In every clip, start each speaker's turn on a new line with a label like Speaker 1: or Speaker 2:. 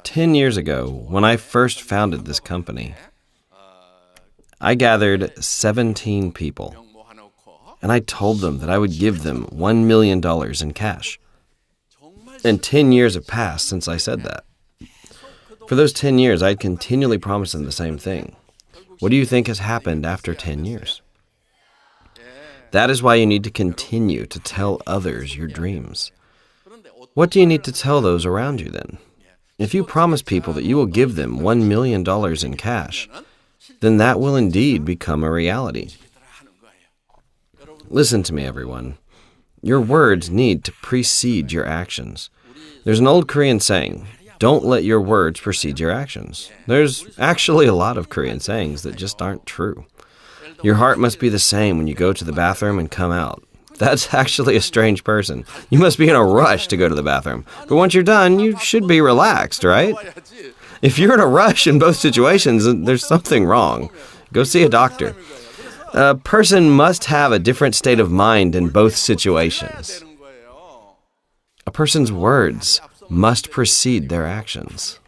Speaker 1: 10 years ago, when I first founded this company, I gathered 17 people, and I told them that I would give them $1 million in cash. And 10 years have passed since I said that. For those 10 years, I'd continually promised them the same thing. What do you think has happened after 10 years? That is why you need to continue to tell others your dreams. What do you need to tell those around you then? If you promise people that you will give them $1 million in cash, then that will indeed become a reality. Listen to me, everyone. Your words need to precede your actions. There's an old Korean saying, don't let your words precede your actions. There's actually a lot of Korean sayings that just aren't true. Your heart must be the same when you go to the bathroom and come out. That's actually a strange person. You must be in a rush to go to the bathroom. But once you're done, you should be relaxed, right? If you're in a rush in both situations, there's something wrong. Go see a doctor. A person must have a different state of mind in both situations. A person's words must precede their actions.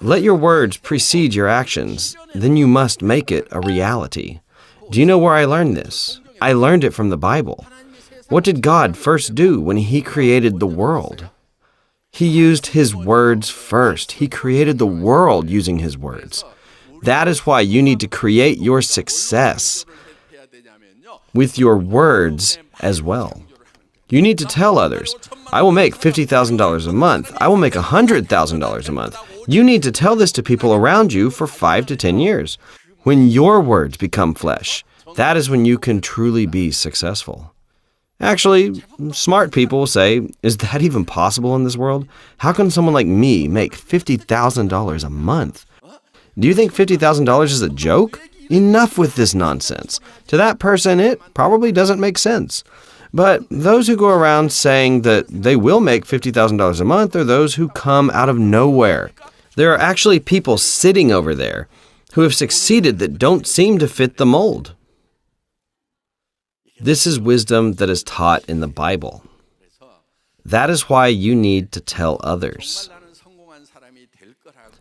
Speaker 1: Let your words precede your actions, then you must make it a reality. Do you know where I learned this? I learned it from the Bible. What did God first do when He created the world? He used His words first. He created the world using His words. That is why you need to create your success with your words as well. You need to tell others, I will make $50,000 a month. I will make $100,000 a month. You need to tell this to people around you for 5 to 10 years. When your words become flesh, that is when you can truly be successful. Actually, smart people will say, is that even possible in this world? How can someone like me make $50,000 a month? Do you think $50,000 is a joke? Enough with this nonsense. To that person, it probably doesn't make sense. But those who go around saying that they will make $50,000 a month are those who come out of nowhere. There are actually people sitting over there who have succeeded that don't seem to fit the mold. This is wisdom that is taught in the Bible. That is why you need to tell others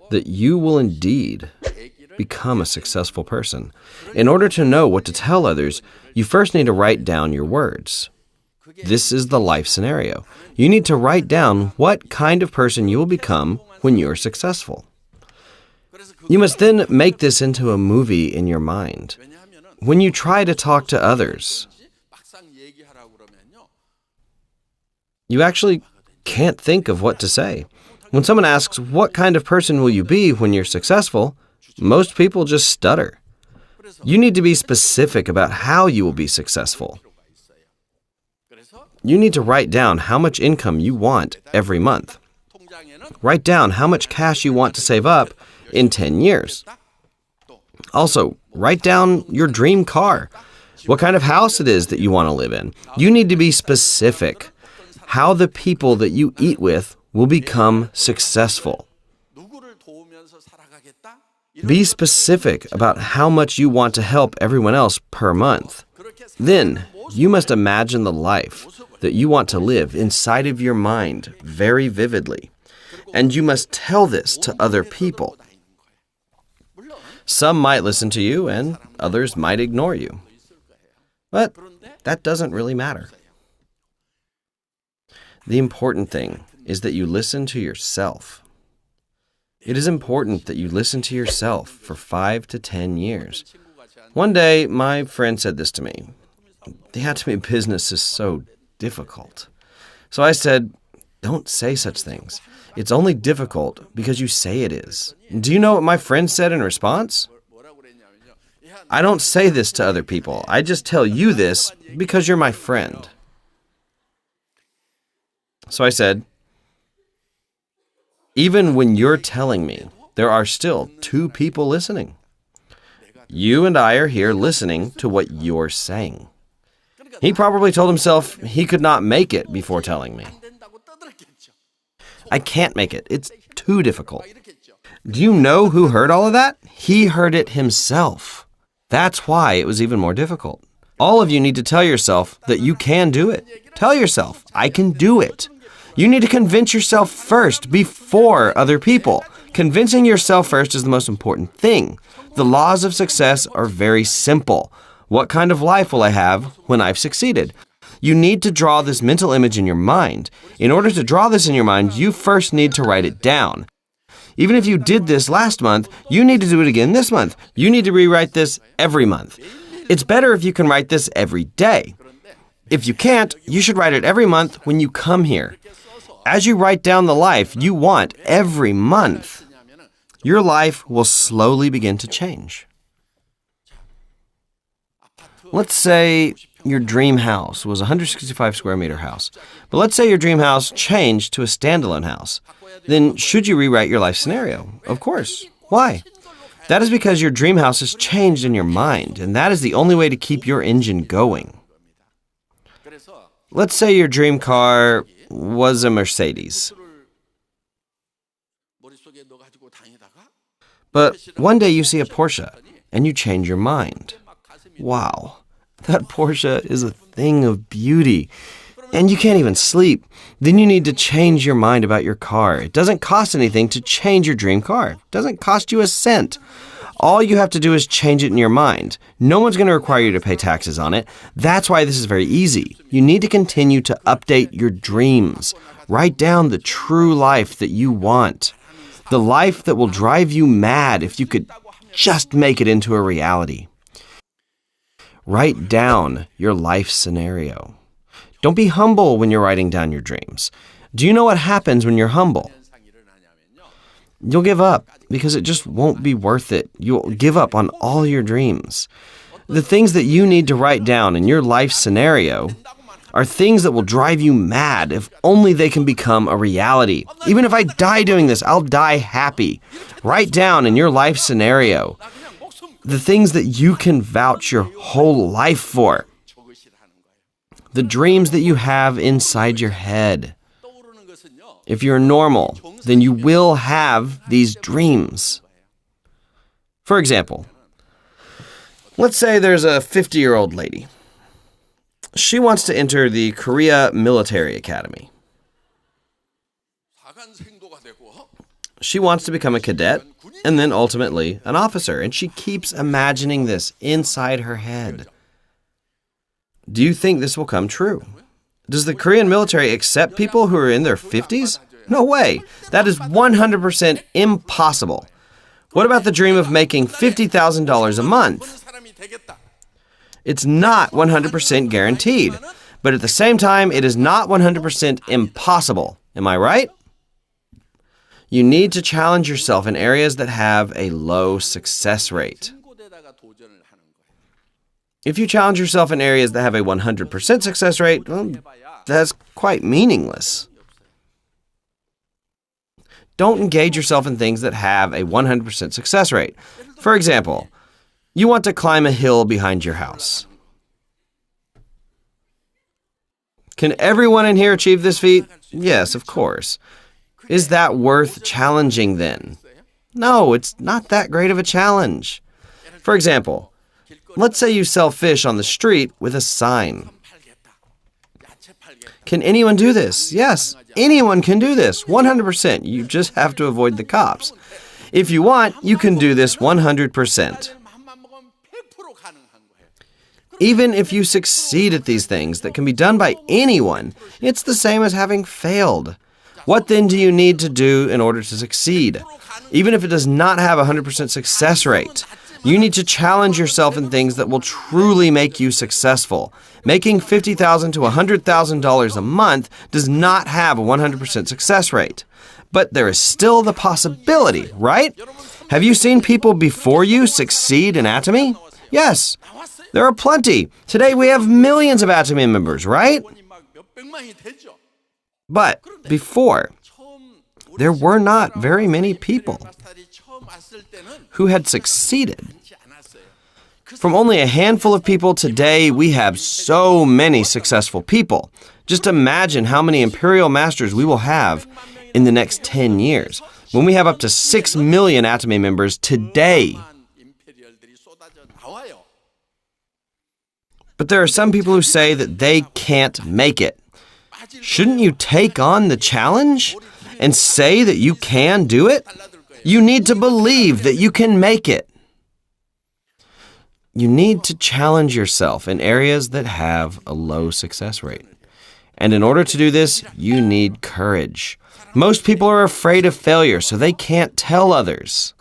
Speaker 1: that you will indeed become a successful person. In order to know what to tell others, you first need to write down your words. This is the life scenario. You need to write down what kind of person you will become when you're successful. You must then make this into a movie in your mind. When you try to talk to others, you actually can't think of what to say. When someone asks, what kind of person will you be when you're successful? Most people just stutter. You need to be specific about how you will be successful. You need to write down how much income you want every month. Write down how much cash you want to save up in 10 years. Also, write down your dream car, what kind of house it is that you want to live in. You need to be specific. How the people that you eat with will become successful. Be specific about how much you want to help everyone else per month. Then, you must imagine the life that you want to live inside of your mind very vividly. And you must tell this to other people. Some might listen to you and others might ignore you. But that doesn't really matter. The important thing is that you listen to yourself. It is important that you listen to yourself for 5 to 10 years. One day, my friend said this to me. The Atomy business is so difficult. So I said, don't say such things. It's only difficult because you say it is. Do you know what my friend said in response? I don't say this to other people. I just tell you this because you're my friend. So I said, even when you're telling me, there are still 2 people listening. You and I are here listening to what you're saying. He probably told himself he could not make it before telling me. I can't make it. It's too difficult. Do you know who heard all of that? He heard it himself. That's why it was even more difficult. All of you need to tell yourself that you can do it. Tell yourself, I can do it. You need to convince yourself first before other people. Convincing yourself first is the most important thing. The laws of success are very simple. What kind of life will I have when I've succeeded? You need to draw this mental image in your mind. In order to draw this in your mind, you first need to write it down. Even if you did this last month, you need to do it again this month. You need to rewrite this every month. It's better if you can write this every day. If you can't, you should write it every month when you come here. As you write down the life you want every month, your life will slowly begin to change. Let's say your dream house was a 165 square meter house. But let's say your dream house changed to a standalone house. Then should you rewrite your life scenario? Of course. Why? That is because your dream house has changed in your mind, and that is the only way to keep your engine going. Let's say your dream car was a Mercedes. But one day you see a Porsche, and you change your mind. Wow, that Porsche is a thing of beauty, and you can't even sleep. Then you need to change your mind about your car. It doesn't cost anything to change your dream car. It doesn't cost you a cent. All you have to do is change it in your mind. No one's going to require you to pay taxes on it. That's why this is very easy. You need to continue to update your dreams. Write down the true life that you want. The life that will drive you mad if you could just make it into a reality. Write down your life scenario. Don't be humble when you're writing down your dreams. Do you know what happens when you're humble? You'll give up because it just won't be worth it. You'll give up on all your dreams. The things that you need to write down in your life scenario are things that will drive you mad if only they can become a reality. Even if I die doing this, I'll die happy. Write down in your life scenario the things that you can vouch your whole life for. The dreams that you have inside your head. If you're normal, then you will have these dreams. For example, let's say there's a 50-year-old lady. She wants to enter the Korea Military Academy. She wants to become a cadet and then ultimately an officer, and she keeps imagining this inside her head. Do you think this will come true? Does the Korean military accept people who are in their 50s? No way. That is 100% impossible. What about the dream of making $50,000 a month? It's not 100% guaranteed, but at the same time, it is not 100% impossible. Am I right? You need to challenge yourself in areas that have a low success rate. If you challenge yourself in areas that have a 100% success rate, well, that's quite meaningless. Don't engage yourself in things that have a 100% success rate. For example, you want to climb a hill behind your house. Can everyone in here achieve this feat? Yes, of course. Is that worth challenging then? No, it's not that great of a challenge. For example, let's say you sell fish on the street with a sign. Can anyone do this? Yes, anyone can do this, 100%. You just have to avoid the cops. If you want, you can do this 100%. Even if you succeed at these things that can be done by anyone, it's the same as having failed. What then do you need to do in order to succeed? Even if it does not have a 100% success rate, you need to challenge yourself in things that will truly make you successful. Making $50,000 to $100,000 a month does not have a 100% success rate. But there is still the possibility, right? Have you seen people before you succeed in Atomy? Yes, there are plenty. Today we have millions of Atomy members, right? But before, there were not very many people who had succeeded. From only a handful of people today, we have so many successful people. Just imagine how many imperial masters we will have in the next 10 years, when we have up to 6 million Atomy members today. But there are some people who say that they can't make it. Shouldn't you take on the challenge and say that you can do it? You need to believe that you can make it. You need to challenge yourself in areas that have a low success rate. And in order to do this, you need courage. Most people are afraid of failure, so they can't tell others.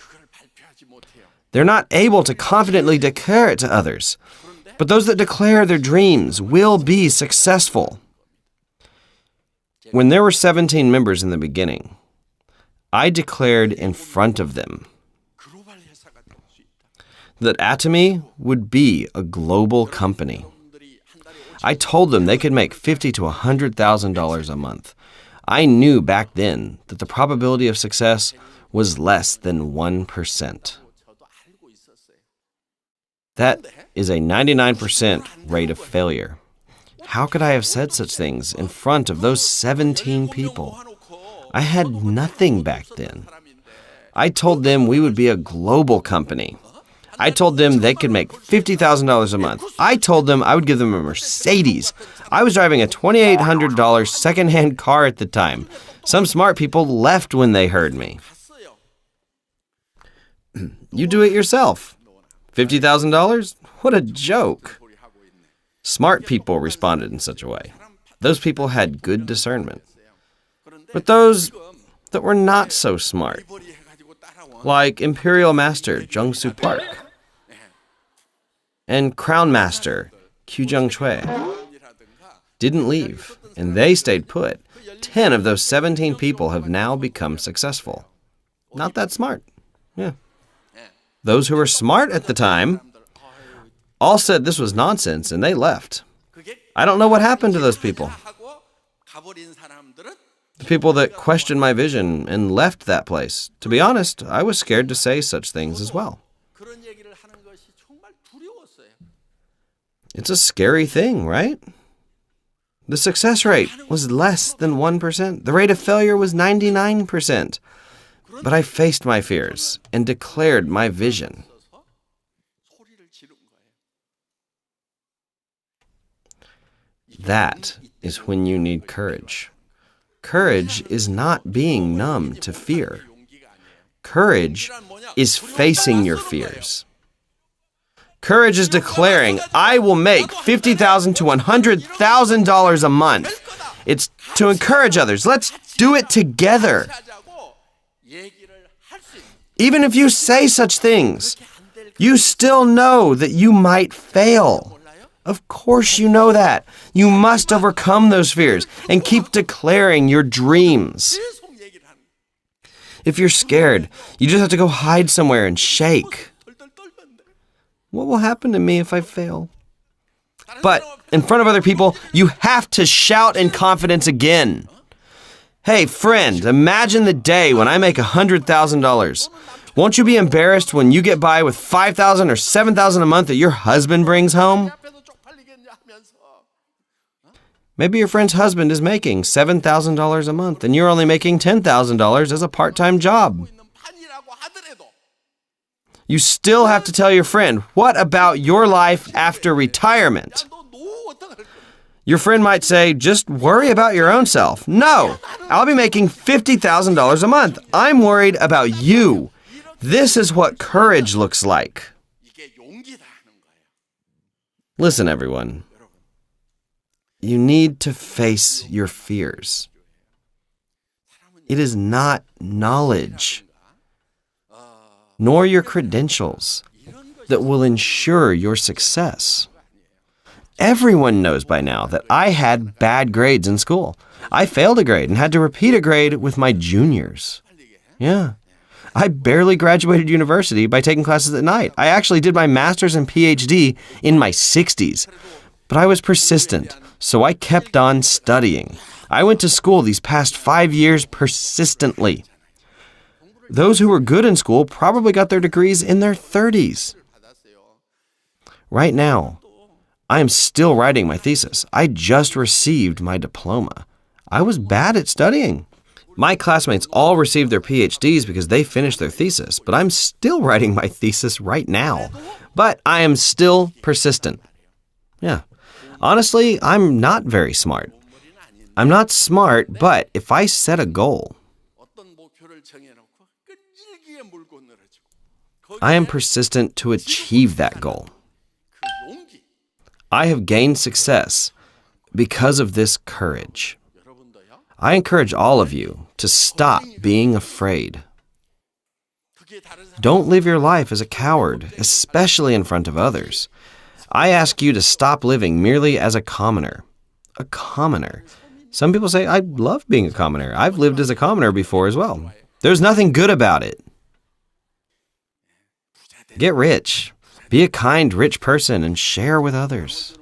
Speaker 1: They're not able to confidently declare it to others. But those that declare their dreams will be successful. When there were 17 members in the beginning, I declared in front of them that Atomy would be a global company. I told them they could make $50,000 to $100,000 a month. I knew back then that the probability of success was less than 1%. That is a 99% rate of failure. How could I have said such things in front of those 17 people? I had nothing back then. I told them we would be a global company. I told them they could make $50,000 a month. I told them I would give them a Mercedes. I was driving a $2,800 secondhand car at the time. Some smart people left when they heard me. You do it yourself. $50,000? What a joke. Smart people responded in such a way. Those people had good discernment. But those that were not so smart, like Imperial Master Jung-Soo Park and Crown Master Kyujung Choi, didn't leave, and they stayed put. 10 of those 17 people have now become successful. Not that smart. Yeah. Those who were smart at the time all said this was nonsense, and they left. I don't know what happened to those people. The people that questioned my vision and left that place. To be honest, I was scared to say such things as well. It's a scary thing, right? The success rate was less than 1%. The rate of failure was 99%. But I faced my fears and declared my vision. That is when you need courage. Courage is not being numb to fear. Courage is facing your fears. Courage is declaring, I will make $50,000 to $100,000 a month. It's to encourage others. Let's do it together. Even if you say such things, you still know that you might fail. Of course you know that. You must overcome those fears and keep declaring your dreams. If you're scared, you just have to go hide somewhere and shake. What will happen to me if I fail? But in front of other people, you have to shout in confidence again. Hey, friend, imagine the day when I make $100,000. Won't you be embarrassed when you get by with $5,000 or $7,000 a month that your husband brings home? Maybe your friend's husband is making $7,000 a month and you're only making $10,000 as a part-time job. You still have to tell your friend, what about your life after retirement? Your friend might say, just worry about your own self. No, I'll be making $50,000 a month. I'm worried about you. This is what courage looks like. Listen, everyone. You need to face your fears. It is not knowledge, nor your credentials, that will ensure your success. Everyone knows by now that I had bad grades in school. I failed a grade and had to repeat a grade with my juniors. Yeah. I barely graduated university by taking classes at night. I actually did my master's and PhD in my 60s. But I was persistent, so I kept on studying. I went to school these past 5 years persistently. Those who were good in school probably got their degrees in their 30s. Right now, I am still writing my thesis. I just received my diploma. I was bad at studying. My classmates all received their PhDs because they finished their thesis, but I'm still writing my thesis right now. But I am still persistent. Yeah. Honestly, I'm not very smart. I'm not smart, but if I set a goal, I am persistent to achieve that goal. I have gained success because of this courage. I encourage all of you to stop being afraid. Don't live your life as a coward, especially in front of others. I ask you to stop living merely as a commoner. A commoner. Some people say, I love being a commoner. I've lived as a commoner before as well. There's nothing good about it. Get rich. Be a kind, rich person and share with others.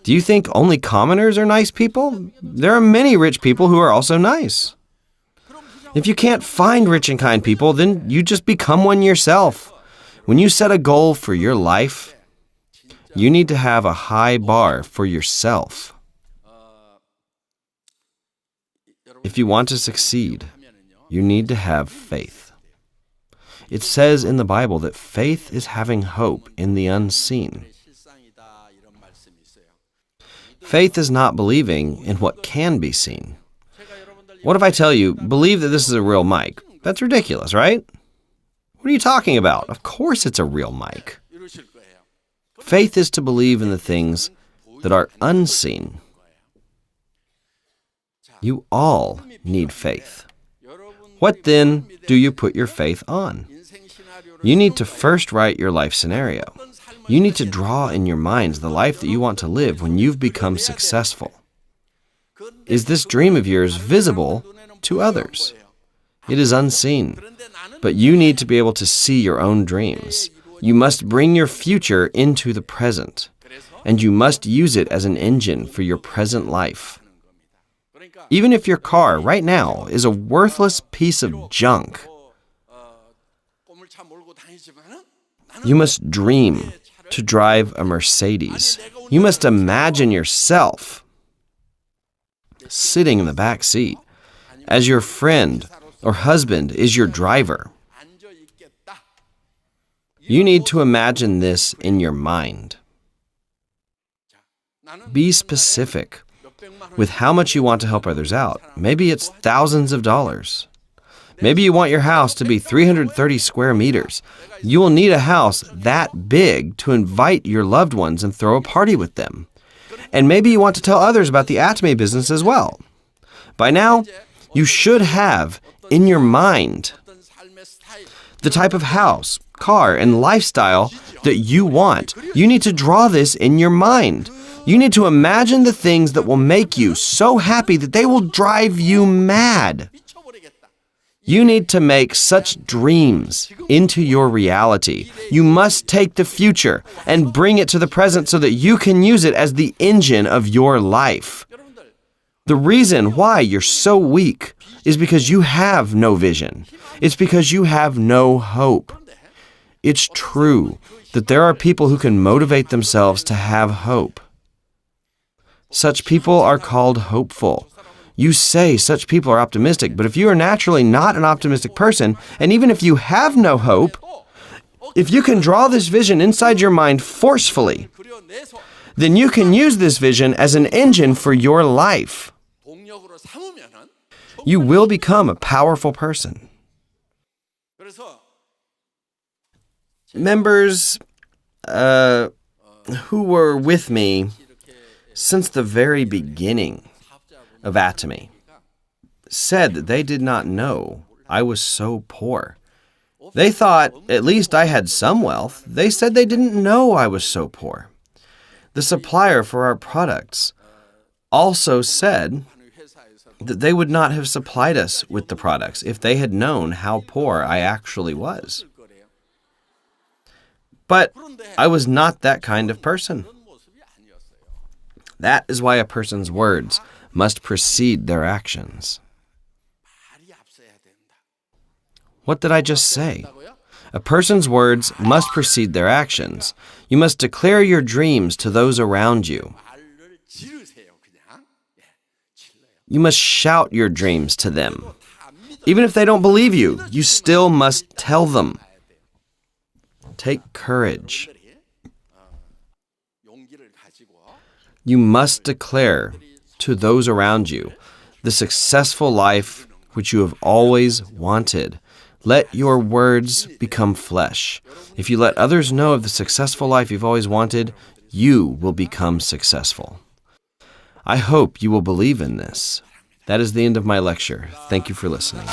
Speaker 1: Do you think only commoners are nice people? There are many rich people who are also nice. If you can't find rich and kind people, then you just become one yourself. When you set a goal for your life, you need to have a high bar for yourself. If you want to succeed, you need to have faith. It says in the Bible that faith is having hope in the unseen. Faith is not believing in what can be seen. What if I tell you, believe that this is a real mic? That's ridiculous, right? What are you talking about? Of course it's a real mic. Faith is to believe in the things that are unseen. You all need faith. What then do you put your faith on? You need to first write your life scenario. You need to draw in your minds the life that you want to live when you've become successful. Is this dream of yours visible to others? It is unseen, but you need to be able to see your own dreams. You must bring your future into the present, and you must use it as an engine for your present life. Even if your car right now is a worthless piece of junk, you must dream to drive a Mercedes. You must imagine yourself sitting in the back seat as your friend or husband is your driver. You need to imagine this in your mind. Be specific with how much you want to help others out. Maybe it's thousands of dollars. Maybe you want your house to be 330 square meters. You will need a house that big to invite your loved ones and throw a party with them. And maybe you want to tell others about the Atomy business as well. By now, you should have in your mind the type of house, car, and lifestyle that you want. You need to draw this in your mind. You need to imagine the things that will make you so happy that they will drive you mad. You need to make such dreams into your reality. You must take the future and bring it to the present so that you can use it as the engine of your life. The reason why you're so weak is because you have no vision. It's because you have no hope. It's true that there are people who can motivate themselves to have hope. Such people are called hopeful. You say such people are optimistic, but if you are naturally not an optimistic person, and even if you have no hope, if you can draw this vision inside your mind forcefully, then you can use this vision as an engine for your life. You will become a powerful person. Members who were with me since the very beginning of Atomy said that they did not know I was so poor. They thought at least I had some wealth. They said they didn't know I was so poor. The supplier for our products also said that they would not have supplied us with the products if they had known how poor I actually was. But I was not that kind of person. That is why a person's words must precede their actions. What did I just say? A person's words must precede their actions. You must declare your dreams to those around you. You must shout your dreams to them. Even if they don't believe you, you still must tell them. Take courage. You must declare to those around you the successful life which you have always wanted. Let your words become flesh. If you let others know of the successful life you've always wanted, you will become successful. I hope you will believe in this. That is the end of my lecture. Thank you for listening.